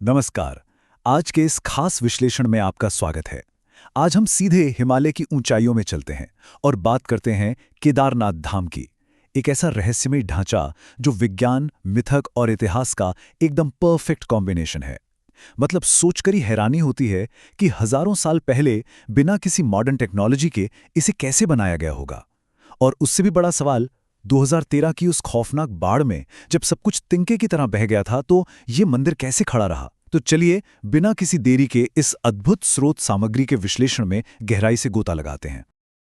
नमस्कार। आज के इस खास विश्लेषण में आपका स्वागत है। आज हम सीधे हिमालय की ऊंचाइयों में चलते हैं और बात करते हैं केदारनाथ धाम की। एक ऐसा रहस्यमय ढांचा जो विज्ञान, मिथक और इतिहास का एकदम परफेक्ट कॉम्बिनेशन है। मतलब सोचकर ही हैरानी होती है कि हजारों साल पहले बिना किसी मॉडर्न टेक्नोलॉजी के इसे कैसे बनाया गया होगा। और उससे भी बड़ा सवाल, 2013 की उस खौफनाक बाढ़ में जब सब कुछ तिनके की तरह बह गया था तो ये मंदिर कैसे खड़ा रहा। तो चलिए बिना किसी देरी के इस अद्भुत स्रोत सामग्री के विश्लेषण में गहराई से गोता लगाते हैं।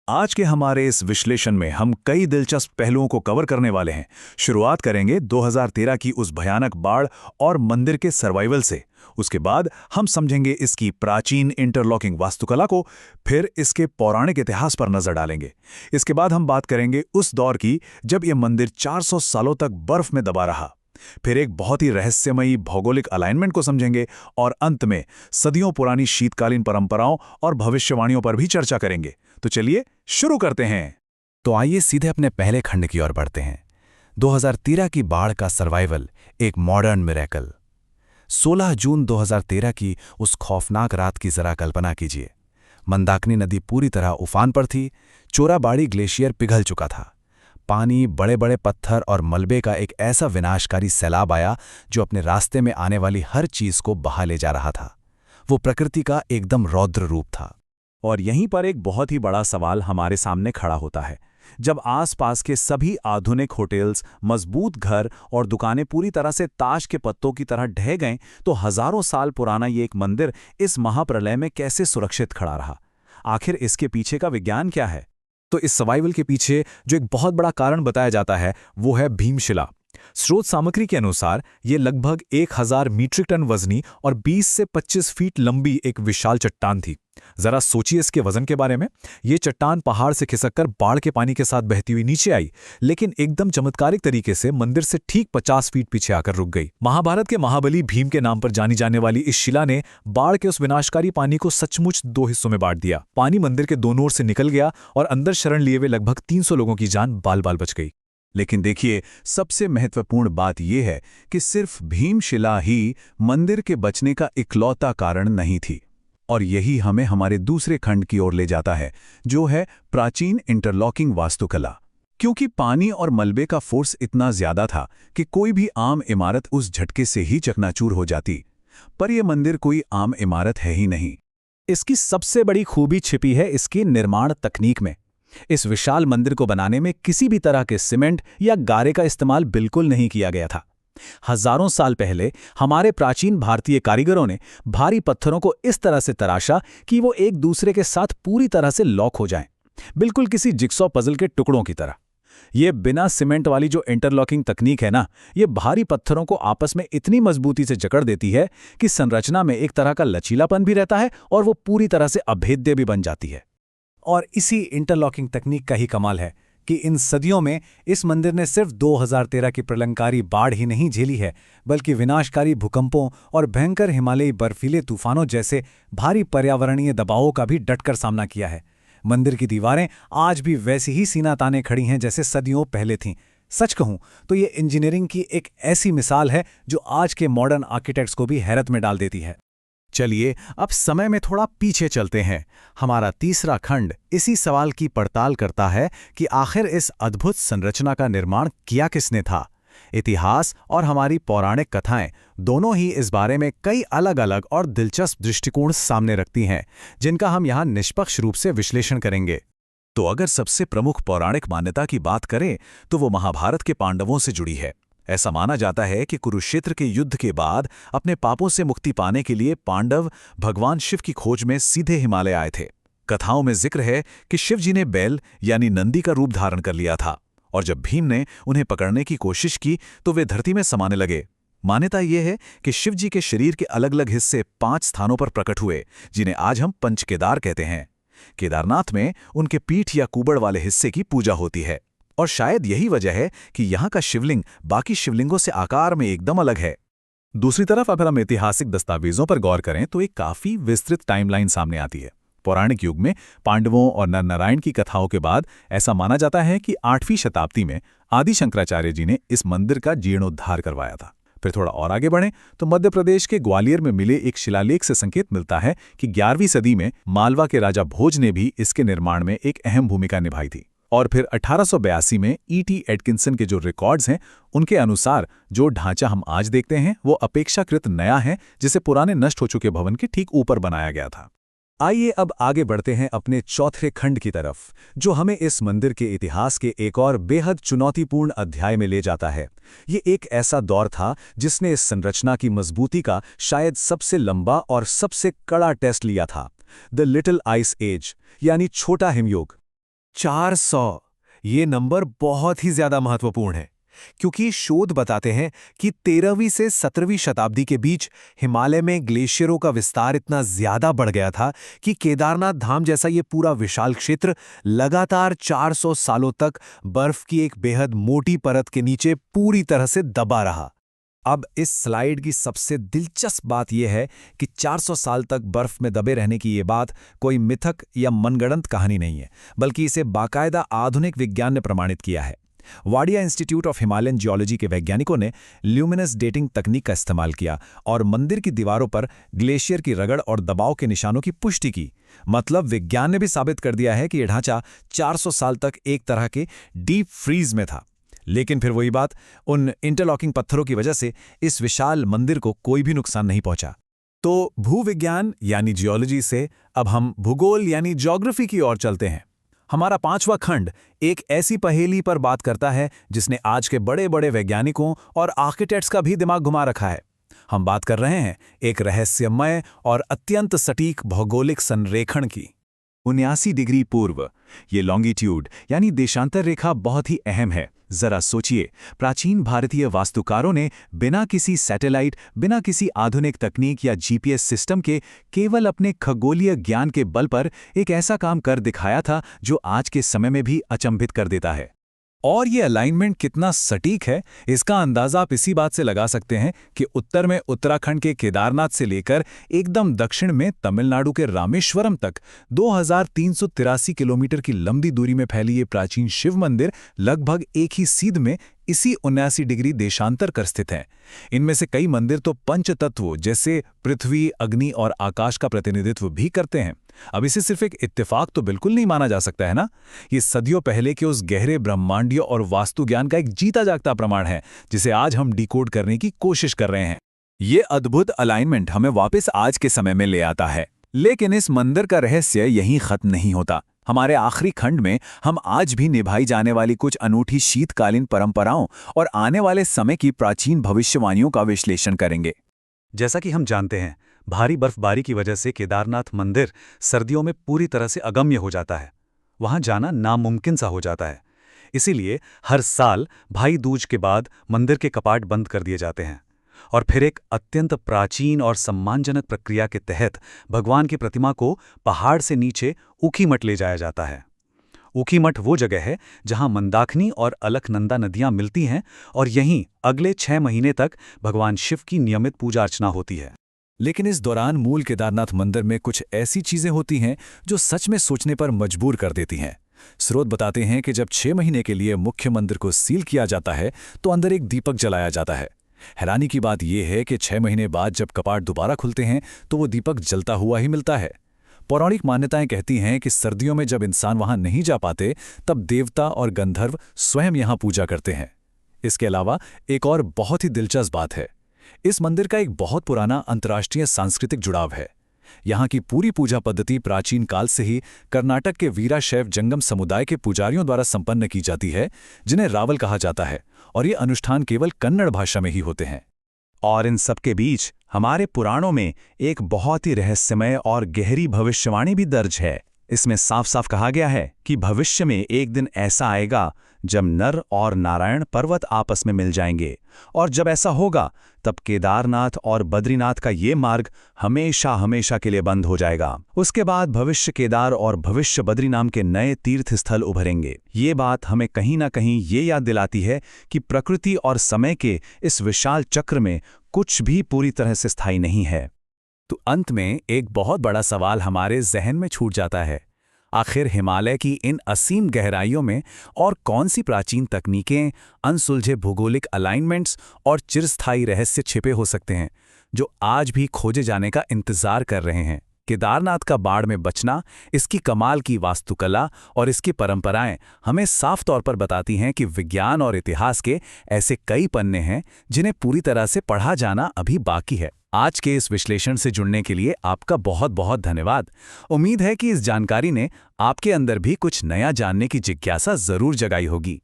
आज के हमारे इस विश्लेषण में हम कई दिलचस्प पहलुओं को कवर करने वाले हैं। शुरुआत करेंगे 2013 की उस भयानक बाढ़ और मंदिर के सर्वाइवल से। उसके बाद हम समझेंगे इसकी प्राचीन इंटरलॉकिंग वास्तुकला को, फिर इसके पौराणिक इतिहास पर नजर डालेंगे। इसके बाद हम बात करेंगे उस दौर की जब यह मंदिर 400 सालों तक बर्फ में दबा रहा। फिर एक बहुत ही रहस्यमयी भौगोलिक अलाइनमेंट को समझेंगे और अंत में सदियों पुरानी शीतकालीन परंपराओं और भविष्यवाणियों पर भी चर्चा करेंगे। तो चलिए शुरू करते हैं। तो आइए सीधे अपने पहले खंड की ओर बढ़ते हैं। 2013 की बाढ़ का सर्वाइवल, एक मॉडर्न मिरेकल। 16 जून 2013 की उस खौफनाक रात की जरा कल्पना कीजिए। मंदाकिनी नदी पूरी तरह उफान पर थी। चोराबाड़ी ग्लेशियर पिघल चुका था। पानी, बड़े बड़े पत्थर और मलबे का एक ऐसा विनाशकारी सैलाब आया जो अपने रास्ते में आने वाली हर चीज को बहा ले जा रहा था। वो प्रकृति का एकदम रौद्र रूप था। और यहीं पर एक बहुत ही बड़ा सवाल हमारे सामने खड़ा होता है। जब आसपास के सभी आधुनिक होटल्स, मजबूत घर और दुकानें पूरी तरह से ताश के पत्तों की तरह ढह गए, तो हजारों साल पुराना ये एक मंदिर इस महाप्रलय में कैसे सुरक्षित खड़ा रहा? आखिर इसके पीछे का विज्ञान क्या है? तो इस सर्वाइवल के पीछे जो एक बहुत बड़ा कारण बताया जाता है वो है भीमशिला। स्रोत सामग्री के अनुसार ये लगभग 1000 मीट्रिक टन वजनी और 20 से 25 फीट लंबी एक विशाल चट्टान थी। जरा सोचिए इसके वजन के बारे में। ये चट्टान पहाड़ से खिसककर बाढ़ के पानी के साथ बहती हुई नीचे आई, लेकिन एकदम चमत्कारिक तरीके से मंदिर से ठीक 50 फीट पीछे आकर रुक गई। महाभारत के महाबली भीम के नाम पर जानी जाने वाली इस शिला ने बाढ़ के उस विनाशकारी पानी को सचमुच 2 हिस्सों में बांट दिया। पानी मंदिर के दोनों ओर से निकल गया और अंदर शरण लिए हुए लगभग 300 लोगों की जान बाल बाल बच गई। लेकिन देखिए, सबसे महत्वपूर्ण बात यह है कि सिर्फ भीमशिला ही मंदिर के बचने का इकलौता कारण नहीं थी। और यही हमें हमारे दूसरे खंड की ओर ले जाता है, जो है प्राचीन इंटरलॉकिंग वास्तुकला। क्योंकि पानी और मलबे का फोर्स इतना ज्यादा था कि कोई भी आम इमारत उस झटके से ही चकनाचूर हो जाती। पर यह मंदिर कोई आम इमारत है ही नहीं। इसकी सबसे बड़ी खूबी छिपी है इसकी निर्माण तकनीक में। इस विशाल मंदिर को बनाने में किसी भी तरह के सीमेंट या गारे का इस्तेमाल बिल्कुल नहीं किया गया था। हजारों साल पहले हमारे प्राचीन भारतीय कारीगरों ने भारी पत्थरों को इस तरह से तराशा कि वो एक दूसरे के साथ पूरी तरह से लॉक हो जाएं, बिल्कुल किसी जिक्सॉ पजल के टुकड़ों की तरह। ये बिना सीमेंट वाली जो इंटरलॉकिंग तकनीक है ना, ये भारी पत्थरों को आपस में इतनी मजबूती से जकड़ देती है कि संरचना में एक तरह का लचीलापन भी रहता है और वो पूरी तरह से अभेद्य भी बन जाती है। और इसी इंटरलॉकिंग तकनीक का ही कमाल है कि इन सदियों में इस मंदिर ने सिर्फ 2013 की प्रलंकारी बाढ़ ही नहीं झेली है, बल्कि विनाशकारी भूकंपों और भयंकर हिमालयी बर्फीले तूफानों जैसे भारी पर्यावरणीय दबावों का भी डटकर सामना किया है। मंदिर की दीवारें आज भी वैसी ही सीना ताने खड़ी हैं जैसे सदियों पहले थीं। सच कहूं तो ये इंजीनियरिंग की एक ऐसी मिसाल है जो आज के मॉडर्न आर्किटेक्ट्स को भी हैरत में डाल देती है। चलिए अब समय में थोड़ा पीछे चलते हैं। हमारा तीसरा खंड इसी सवाल की पड़ताल करता है कि आखिर इस अद्भुत संरचना का निर्माण किया किसने था। इतिहास और हमारी पौराणिक कथाएं दोनों ही इस बारे में कई अलग अलग और दिलचस्प दृष्टिकोण सामने रखती हैं, जिनका हम यहाँ निष्पक्ष रूप से विश्लेषण करेंगे। तो अगर सबसे प्रमुख पौराणिक मान्यता की बात करें तो वो महाभारत के पांडवों से जुड़ी है। ऐसा माना जाता है कि कुरुक्षेत्र के युद्ध के बाद अपने पापों से मुक्ति पाने के लिए पांडव भगवान शिव की खोज में सीधे हिमालय आए थे। कथाओं में जिक्र है कि शिव जी ने बैल यानी नंदी का रूप धारण कर लिया था, और जब भीम ने उन्हें पकड़ने की कोशिश की तो वे धरती में समाने लगे। मान्यता यह है कि शिव जी के शरीर के अलग अलग हिस्से 5 स्थानों पर प्रकट हुए, जिन्हें आज हम पंचकेदार कहते हैं। केदारनाथ में उनके पीठ या कुबड़ वाले हिस्से की पूजा होती है, और शायद यही वजह है कि यहाँ का शिवलिंग बाकी शिवलिंगों से आकार में एकदम अलग है। दूसरी तरफ अगर हम ऐतिहासिक दस्तावेजों पर गौर करें तो एक काफी विस्तृत टाइमलाइन सामने आती है। पौराणिक युग में पांडवों और नर नारायण की कथाओं के बाद ऐसा माना जाता है कि 8वीं शताब्दी में आदि शंकराचार्य जी ने इस मंदिर का जीर्णोद्धार करवाया था। फिर थोड़ा और आगे बढ़ें तो मध्य प्रदेश के ग्वालियर में मिले एक शिलालेख से संकेत मिलता है कि 11वीं सदी में मालवा के राजा भोज ने भी इसके निर्माण में एक अहम भूमिका निभाई थी। और फिर 1882 में E.T. एटकिंसन के जो रिकॉर्ड्स हैं उनके अनुसार जो ढांचा हम आज देखते हैं वो अपेक्षाकृत नया है, जिसे पुराने नष्ट हो चुके भवन के ठीक ऊपर बनाया गया था। आइए अब आगे बढ़ते हैं अपने चौथे खंड की तरफ, जो हमें इस मंदिर के इतिहास के एक और बेहद चुनौतीपूर्ण अध्याय में ले जाता है। ये एक ऐसा दौर था जिसने इस संरचना की मजबूती का शायद सबसे लंबा और सबसे कड़ा टेस्ट लिया था, द लिटिल आइस एज, यानी छोटा हिमयुग। 400 ये नंबर बहुत ही ज्यादा महत्वपूर्ण है, क्योंकि शोध बताते हैं कि 13वीं से 17वीं शताब्दी के बीच हिमालय में ग्लेशियरों का विस्तार इतना ज्यादा बढ़ गया था कि केदारनाथ धाम जैसा ये पूरा विशाल क्षेत्र लगातार 400 सालों तक बर्फ की एक बेहद मोटी परत के नीचे पूरी तरह से दबा रहा। अब इस स्लाइड की सबसे दिलचस्प बात यह है कि 400 साल तक बर्फ में दबे रहने की ये बात कोई मिथक या मनगढ़ंत कहानी नहीं है, बल्कि इसे बाकायदा आधुनिक विज्ञान ने प्रमाणित किया है। Wadia institute of Himalayan geology के वैज्ञानिकों ने ल्यूमिनस डेटिंग तकनीक का इस्तेमाल किया और मंदिर की दीवारों पर ग्लेशियर की रगड़ और दबाव के निशानों की पुष्टि की। मतलब विज्ञान ने भी साबित कर दिया है कि यह ढांचा 400 साल तक एक तरह के डीप फ्रीज में था। लेकिन फिर वही बात, उन इंटरलॉकिंग पत्थरों की वजह से इस विशाल मंदिर को कोई भी नुकसान नहीं पहुंचा। तो भूविज्ञान यानी जियोलॉजी से अब हम भूगोल यानी ज्योग्राफी की ओर चलते हैं। हमारा 5वां खंड एक ऐसी पहेली पर बात करता है जिसने आज के बड़े बड़े वैज्ञानिकों और आर्किटेक्ट्स का भी दिमाग घुमा रखा है। हम बात कर रहे हैं एक रहस्यमय और अत्यंत सटीक भौगोलिक संरेखण की। 79 डिग्री पूर्व, ये लॉन्गिट्यूड यानी देशांतर रेखा बहुत ही अहम है। जरा सोचिए, प्राचीन भारतीय वास्तुकारों ने बिना किसी सैटेलाइट, बिना किसी आधुनिक तकनीक या जीपीएस सिस्टम के केवल अपने खगोलीय ज्ञान के बल पर एक ऐसा काम कर दिखाया था जो आज के समय में भी अचंभित कर देता है। और ये अलाइनमेंट कितना सटीक है, इसका अंदाजा आप इसी बात से लगा सकते हैं कि उत्तर में उत्तराखंड के केदारनाथ से लेकर एकदम दक्षिण में तमिलनाडु के रामेश्वरम तक 2383 किलोमीटर की लंबी दूरी में फैली ये प्राचीन शिव मंदिर लगभग एक ही सीध में इसी 79 डिग्री देशांतर कर स्थित हैं। इनमें से कई मंदिर तो पंच तत्वों जैसे पृथ्वी, अग्नि और आकाश का प्रतिनिधित्व भी करते हैं। अब इसे सिर्फ एक इत्तेफाक तो बिल्कुल नहीं माना जा सकता है ना, ये सदियों पहले के उस गहरे ब्रह्मांडीय और वास्तु ज्ञान का एक जीता जागता प्रमाण है जिसे आज हम डिकोड करने की कोशिश कर रहे हैं। ये अद्भुत अलाइनमेंट हमें वापस आज के समय में ले आता है, लेकिन इस मंदिर का रहस्य यहीं खत्म नहीं होता। हमारे आखिरी खंड में हम आज भी निभाई जाने वाली कुछ अनूठी शीतकालीन परंपराओं और आने वाले समय की प्राचीन भविष्यवाणियों का विश्लेषण करेंगे। जैसा कि हम जानते हैं, भारी बर्फबारी की वजह से केदारनाथ मंदिर सर्दियों में पूरी तरह से अगम्य हो जाता है। वहां जाना नामुमकिन सा हो जाता है। इसीलिए हर साल भाई दूज के बाद मंदिर के कपाट बंद कर दिए जाते हैं और फिर एक अत्यंत प्राचीन और सम्मानजनक प्रक्रिया के तहत भगवान की प्रतिमा को पहाड़ से नीचे ऊखीमठ ले जाया जाता है। ऊखीमठ वो जगह है जहां मंदाकिनी और अलकनंदा नदियां मिलती हैं और यहीं अगले 6 महीने तक भगवान शिव की नियमित पूजा अर्चना होती है। लेकिन इस दौरान मूल केदारनाथ मंदिर में कुछ ऐसी चीजें होती हैं जो सच में सोचने पर मजबूर कर देती हैं। स्रोत बताते हैं कि जब 6 महीने के लिए मुख्य मंदिर को सील किया जाता है तो अंदर एक दीपक जलाया जाता है। हैरानी की बात यह है कि 6 महीने बाद जब कपाट दोबारा खुलते हैं तो वो दीपक जलता हुआ ही मिलता है। पौराणिक मान्यताएं कहती हैं कि सर्दियों में जब इंसान वहां नहीं जा पाते तब देवता और गंधर्व स्वयं यहां पूजा करते हैं। इसके अलावा एक और बहुत ही दिलचस्प बात है, इस मंदिर का एक बहुत पुराना अंतर्राष्ट्रीय सांस्कृतिक जुड़ाव है। यहाँ की पूरी पूजा पद्धति प्राचीन काल से ही कर्नाटक के वीराशैव जंगम समुदाय के पुजारियों द्वारा संपन्न की जाती है, जिन्हें रावल कहा जाता है, और ये अनुष्ठान केवल कन्नड़ भाषा में ही होते हैं। और इन सब के बीच हमारे पुराणों में एक बहुत ही रहस्यमय और गहरी भविष्यवाणी भी दर्ज है। इसमें साफ साफ कहा गया है कि भविष्य में एक दिन ऐसा आएगा जब नर और नारायण पर्वत आपस में मिल जाएंगे, और जब ऐसा होगा तब केदारनाथ और बद्रीनाथ का ये मार्ग हमेशा हमेशा के लिए बंद हो जाएगा। उसके बाद भविष्य केदार और भविष्य बद्री नाम के नए तीर्थ स्थल उभरेंगे। ये बात हमें कहीं ना कहीं ये याद दिलाती है कि प्रकृति और समय के इस विशाल चक्र में कुछ भी पूरी तरह से स्थायी नहीं है। तो अंत में एक बहुत बड़ा सवाल हमारे जहन में छूट जाता है, आखिर हिमालय की इन असीम गहराइयों में और कौन सी प्राचीन तकनीकें, अनसुलझे भूगोलिक अलाइनमेंट्स और चिरस्थायी रहस्य छिपे हो सकते हैं, जो आज भी खोजे जाने का इंतजार कर रहे हैं। केदारनाथ का बाढ़ में बचना, इसकी कमाल की वास्तुकला और इसकी परंपराएं हमें साफ तौर पर बताती हैं कि विज्ञान और इतिहास के ऐसे कई पन्ने हैं जिन्हें पूरी तरह से पढ़ा जाना अभी बाकी है। आज के इस विश्लेषण से जुड़ने के लिए आपका बहुत बहुत धन्यवाद। उम्मीद है कि इस जानकारी ने आपके अंदर भी कुछ नया जानने की जिज्ञासा जरूर जगाई होगी।